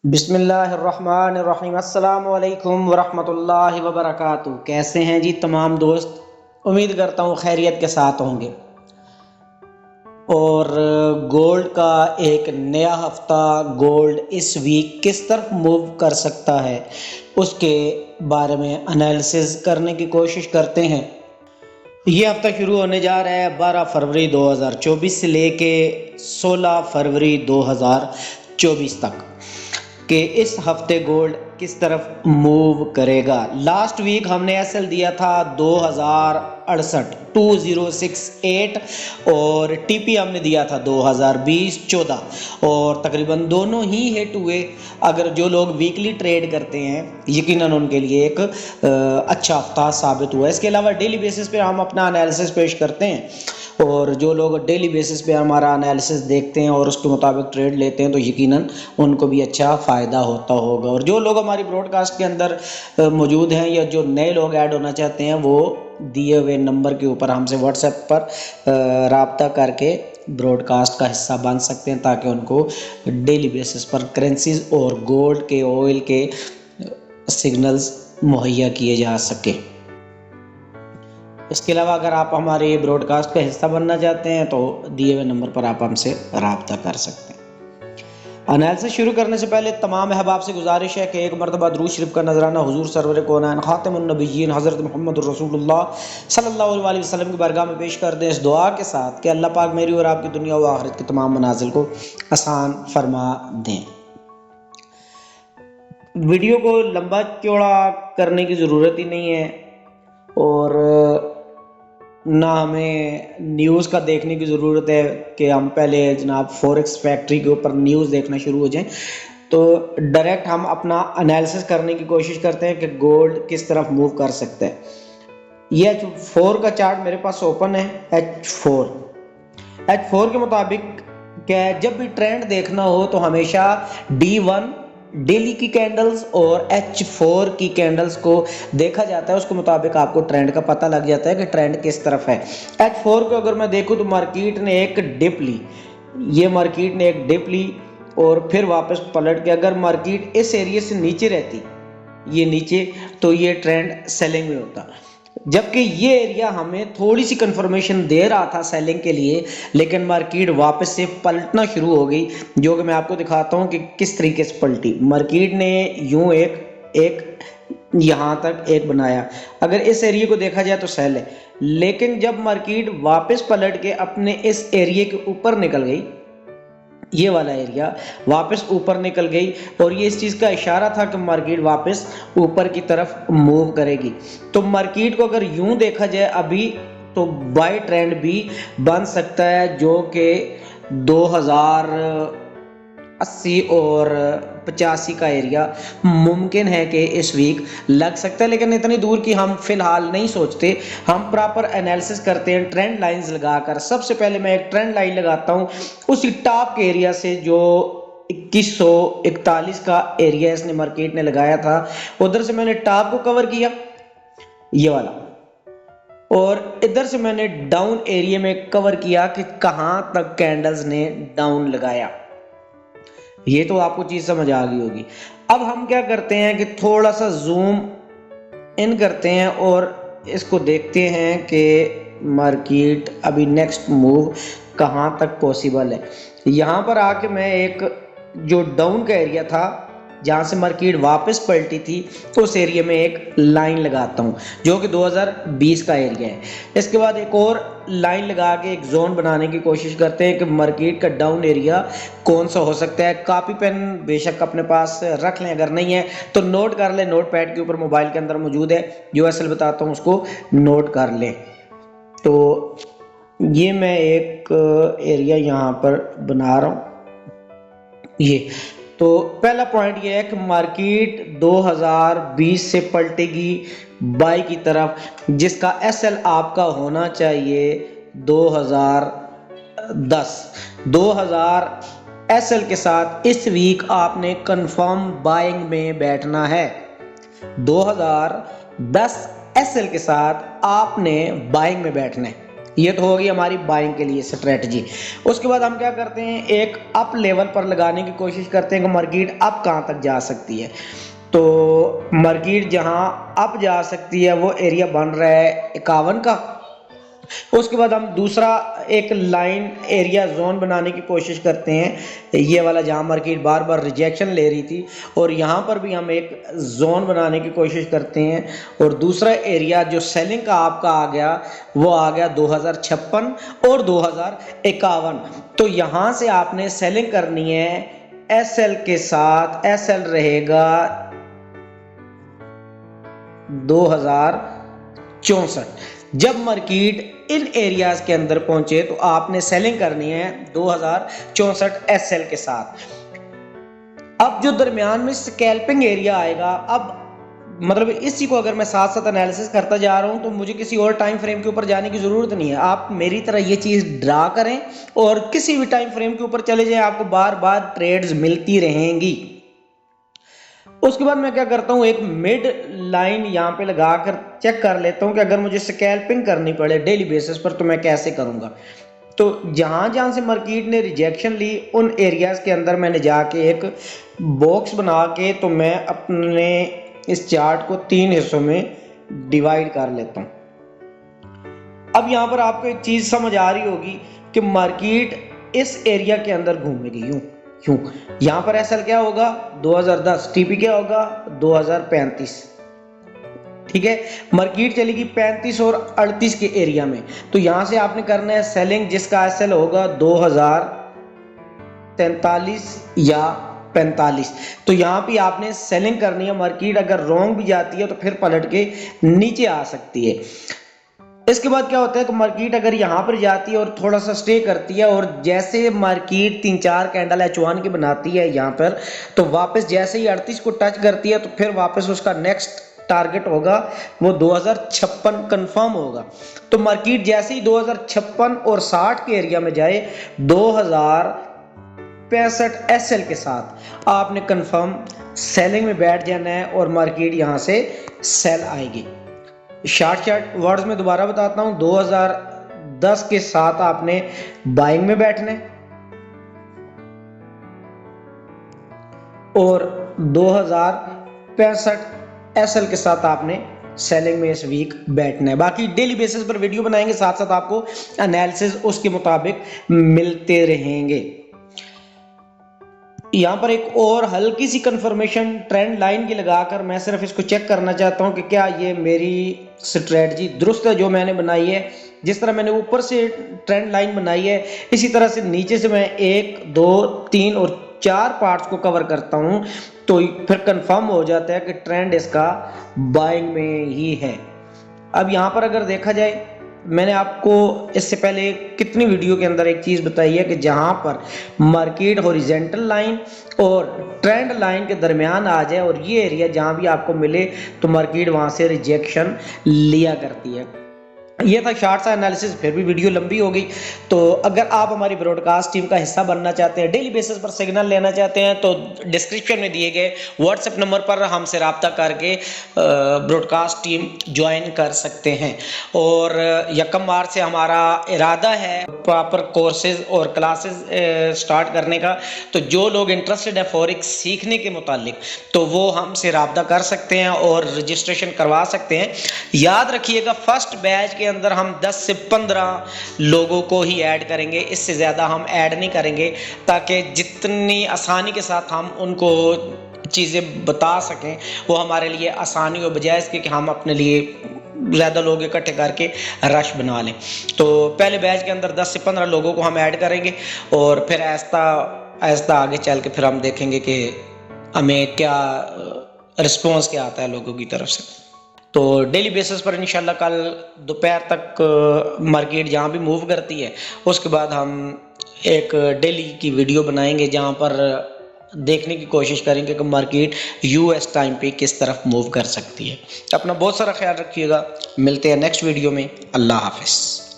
बिस्मिल्लाहिर्रहमानिर्रहीम अस्सलामु अलैकुम वरहमतुल्लाहि वबरकातुहू। कैसे हैं जी तमाम दोस्त। उम्मीद करता हूँ खैरियत के साथ होंगे। और गोल्ड का एक नया हफ्ता, गोल्ड इस वीक किस तरफ मूव कर सकता है उसके बारे में एनालिसिस करने की कोशिश करते हैं। ये हफ्ता शुरू होने जा रहा है 12 फरवरी 2024 से लेके 16 फरवरी 2024 तक कि इस हफ्ते गोल्ड किस तरफ मूव करेगा। लास्ट वीक हमने एसएल दिया था 2068 और टीपी हमने दिया था 2020-14 और तकरीबन दोनों ही हिट हुए। अगर जो लोग वीकली ट्रेड करते हैं यकीनन उनके लिए एक अच्छा हफ्ता साबित हुआ। इसके अलावा डेली बेसिस पे हम अपना एनालिसिस पेश करते हैं और जो लोग डेली बेसिस पे हमारा एनालिसिस देखते हैं और उसके मुताबिक ट्रेड लेते हैं तो यकीनन उनको भी अच्छा फ़ायदा होता होगा। और जो लोग हमारी ब्रॉडकास्ट के अंदर मौजूद हैं या जो नए लोग ऐड होना चाहते हैं वो दिए हुए नंबर के ऊपर हमसे व्हाट्सएप पर राब्ता करके ब्रॉडकास्ट का हिस्सा बन सकते हैं ताकि उनको डेली बेसिस पर करेंसीज और गोल्ड के, ऑयल के सिग्नल्स मुहैया किए जा सके। इसके अलावा अगर आप हमारे ब्रॉडकास्ट का हिस्सा बनना चाहते हैं तो दिए हुए नंबर पर आप हमसे राब्ता कर सकते हैं। एनालिसिस शुरू करने से पहले तमाम अहबाब से गुजारिश है कि एक मरतबा दुरूद शरीफ का नजराना हुजूर सरवर कौनैन खातिमुन नबिय्यीन हज़रत मोहम्मद रसूलुल्लाह सल्लल्लाहु अलैहि वसल्लम की बारगाह में पेश कर दें इस दुआ के साथ कि अल्लाह पाक मेरी और आपकी दुनिया व आखिरत की तमाम मनाजिल को आसान फरमा दें। वीडियो को लंबा चौड़ा करने की ज़रूरत ही नहीं है और ना हमें न्यूज़ का देखने की ज़रूरत है कि हम पहले जनाब फॉरेक्स फैक्ट्री के ऊपर न्यूज़ देखना शुरू हो जाएं। तो डायरेक्ट हम अपना एनालिसिस करने की कोशिश करते हैं कि गोल्ड किस तरफ मूव कर सकता है। ये H4 का चार्ट मेरे पास ओपन है। H4 के मुताबिक क्या है, जब भी ट्रेंड देखना हो तो हमेशा D1 डेली की कैंडल्स और H4 की कैंडल्स को देखा जाता है। उसके मुताबिक आपको ट्रेंड का पता लग जाता है कि ट्रेंड किस तरफ है। H4 को अगर मैं देखूं तो मार्केट ने एक डिप ली, ये मार्केट ने एक डिप ली और फिर वापस पलट के अगर मार्केट इस एरिया से नीचे रहती, ये नीचे, तो ये ट्रेंड सेलिंग में होता। जबकि ये एरिया हमें थोड़ी सी कंफर्मेशन दे रहा था सेलिंग के लिए, लेकिन मार्केट वापस से पलटना शुरू हो गई, जो कि मैं आपको दिखाता हूं कि किस तरीके से पलटी। मार्केट ने यूं एक यहां तक एक बनाया, अगर इस एरिया को देखा जाए तो सेल है, लेकिन जब मार्केट वापस पलट के अपने इस एरिया के ऊपर निकल गई, ये वाला एरिया वापस ऊपर निकल गई और ये इस चीज़ का इशारा था कि मार्केट वापस ऊपर की तरफ मूव करेगी। तो मार्केट को अगर यूं देखा जाए अभी तो बाय ट्रेंड भी बन सकता है, जो कि 2080 और 85 का एरिया मुमकिन है कि इस वीक लग सकता है, लेकिन इतनी दूर की हम फिलहाल नहीं सोचते। हम प्रॉपर एनालिसिस करते हैं ट्रेंड लाइंस लगाकर। सबसे पहले मैं एक ट्रेंड लाइन लगाता हूं उसी टॉप के एरिया से जो 2141 का एरिया इसने मार्केट ने लगाया था, उधर से मैंने टॉप को कवर किया, ये वाला, और इधर से मैंने डाउन एरिया में कवर किया कि कहां तक कैंडल्स ने डाउन लगाया। ये तो आपको चीज समझ आ गई होगी। अब हम क्या करते हैं कि थोड़ा सा जूम इन करते हैं और इसको देखते हैं कि मार्केट अभी नेक्स्ट मूव कहां तक पॉसिबल है। यहां पर आके मैं एक जो डाउन का एरिया था जहां से मार्केट वापस पलटी थी तो उस एरिया में एक लाइन लगाता हूं जो कि 2020 का एरिया है। इसके बाद एक और लाइन लगा के एक जोन बनाने की कोशिश करते हैं कि मार्केट का डाउन एरिया कौन सा हो सकता है। कॉपी पेन बेशक अपने पास रख लें, अगर नहीं है तो नोट कर लें, नोट पैड के ऊपर मोबाइल के अंदर मौजूद है, जो असल बताता हूँ उसको नोट कर लें। तो ये मैं एक एरिया यहाँ पर बना रहा हूँ। ये तो पहला पॉइंट ये है कि मार्केट 2020 से पलटेगी बाई की तरफ, जिसका एसएल आपका होना चाहिए 2010 एसएल के साथ इस वीक आपने कंफर्म बाइंग में बैठना है। 2010 एसएल के साथ आपने बाइंग में बैठना है। ये तो होगी हमारी बाइंग के लिए स्ट्रेटजी। उसके बाद हम क्या करते हैं, एक अप लेवल पर लगाने की कोशिश करते हैं कि मार्केट अप कहाँ तक जा सकती है। तो मार्केट जहाँ अप जा सकती है वो एरिया बन रहा है 51 का। उसके बाद हम दूसरा एक लाइन एरिया जोन बनाने की कोशिश करते हैं, ये वाला जहाँ मार्केट बार बार रिजेक्शन ले रही थी, और यहाँ पर भी हम एक जोन बनाने की कोशिश करते हैं। और दूसरा एरिया जो सेलिंग का आपका आ गया वो आ गया 2056 और 2051। तो यहाँ से आपने सेलिंग करनी है एसएल के साथ। एसएल रहेगा 2064। जब मार्केट इन एरियाज के अंदर पहुंचे तो आपने सेलिंग करनी है 2064 एसएल के साथ। अब जो दरमियान में स्कैल्पिंग एरिया आएगा, अब मतलब इसी को अगर मैं साथ साथ एनालिसिस करता जा रहा हूं तो मुझे किसी और टाइम फ्रेम के ऊपर जाने की जरूरत नहीं है। आप मेरी तरह ये चीज ड्रा करें और किसी भी टाइम फ्रेम के ऊपर चले जाएं, आपको बार बार ट्रेड्स मिलती रहेंगी। उसके बाद मैं क्या करता हूँ, एक मिड लाइन यहाँ पे लगाकर चेक कर लेता हूँ कि अगर मुझे स्कैल्पिंग करनी पड़े डेली बेसिस पर तो मैं कैसे करूँगा। तो जहाँ जहाँ से मार्केट ने रिजेक्शन ली उन एरियाज के अंदर मैंने जाके एक बॉक्स बना के तो मैं अपने इस चार्ट को 3 हिस्सों में डिवाइड कर लेता हूँ। अब यहाँ पर आपको एक चीज समझ आ रही होगी कि मार्केट इस एरिया के अंदर घूमेगी यूं यूं। यहाँ पर एसएल क्या होगा 2010, टीपी क्या होगा 2035। ठीक है, मार्केट चलेगी 35 और 38 के एरिया में। तो यहां से आपने करना है सेलिंग जिसका एसएल होगा 2043 या 45। तो यहाँ पे आपने सेलिंग करनी है। मार्केट अगर रॉन्ग भी जाती है तो फिर पलट के नीचे आ सकती है। इसके बाद क्या होता है कि मार्केट अगर यहाँ पर जाती है और थोड़ा सा स्टे करती है और जैसे मार्केट 3-4 कैंडल H1 की बनाती है यहाँ पर, तो वापस जैसे ही 38 को टच करती है तो फिर वापस उसका नेक्स्ट टारगेट होगा वो 2056 कंफर्म होगा। तो मार्केट जैसे ही 2056 और 60 के एरिया में जाए 2065 एसएल के साथ आपने कंफर्म सेलिंग में बैठ जाना है और मार्केट यहां से सेल आएगी। शॉर्ट वर्ड्स में दोबारा बताता हूं, 2010 के साथ आपने बाइंग में बैठना है और 2065 एसएल के साथ आपने सेलिंग में इस वीक बैठना है। बाकी डेली बेसिस पर वीडियो बनाएंगे, साथ साथ आपको एनालिसिस उसके मुताबिक मिलते रहेंगे। यहाँ पर एक और हल्की सी कंफर्मेशन ट्रेंड लाइन की लगाकर मैं सिर्फ इसको चेक करना चाहता हूँ कि क्या ये मेरी स्ट्रेटजी दुरुस्त है जो मैंने बनाई है। जिस तरह मैंने ऊपर से ट्रेंड लाइन बनाई है इसी तरह से नीचे से मैं 1, 2, 3 और 4 पार्ट्स को कवर करता हूँ तो फिर कंफर्म हो जाता है कि ट्रेंड इसका बाइंग में ही है। अब यहाँ पर अगर देखा जाए, मैंने आपको इससे पहले कितनी वीडियो के अंदर एक चीज बताई है कि जहां पर मार्केट हॉरिजॉन्टल लाइन और ट्रेंड लाइन के दरमियान आ जाए और ये एरिया जहां भी आपको मिले तो मार्केट वहां से रिजेक्शन लिया करती है। ये था शॉर्ट सा एनालिसिस, फिर भी वीडियो लंबी हो गई। तो अगर आप हमारी ब्रॉडकास्ट टीम का हिस्सा बनना चाहते हैं, डेली बेसिस पर सिग्नल लेना चाहते हैं तो डिस्क्रिप्शन में दिए गए व्हाट्सएप नंबर पर हमसे रब्ता करके ब्रॉडकास्ट टीम ज्वाइन कर सकते हैं। और 1 मार्च से हमारा इरादा है प्रॉपर कोर्सेज और क्लासेस स्टार्ट करने का। तो जो लोग इंटरेस्टेड है फॉरेक्स सीखने के मुतालिक तो वो हमसे रब्ता कर सकते हैं और रजिस्ट्रेशन करवा सकते हैं। याद रखिएगा फर्स्ट बैच के अंदर हम 10 से 15 लोगों को ही ऐड करेंगे, इससे ज़्यादा हम ऐड नहीं करेंगे ताकि जितनी आसानी के साथ हम उनको चीज़ें बता सकें वो हमारे लिए आसानी हो, बजाय इसके कि हम अपने लिए ज़्यादा लोग इकट्ठे करके रश बना लें। तो पहले बैच के अंदर 10 से 15 लोगों को हम ऐड करेंगे और फिर आहिस्ता आहिस्ता आगे चल के फिर हम देखेंगे कि हमें क्या रिस्पॉन्स क्या आता है लोगों की तरफ से। तो डेली बेसिस पर इंशाल्लाह कल दोपहर तक मार्केट जहाँ भी मूव करती है उसके बाद हम एक डेली की वीडियो बनाएंगे जहाँ पर देखने की कोशिश करेंगे कि मार्केट यूएस टाइम पे किस तरफ मूव कर सकती है। अपना बहुत सारा ख्याल रखिएगा, मिलते हैं नेक्स्ट वीडियो में। अल्लाह हाफिज़।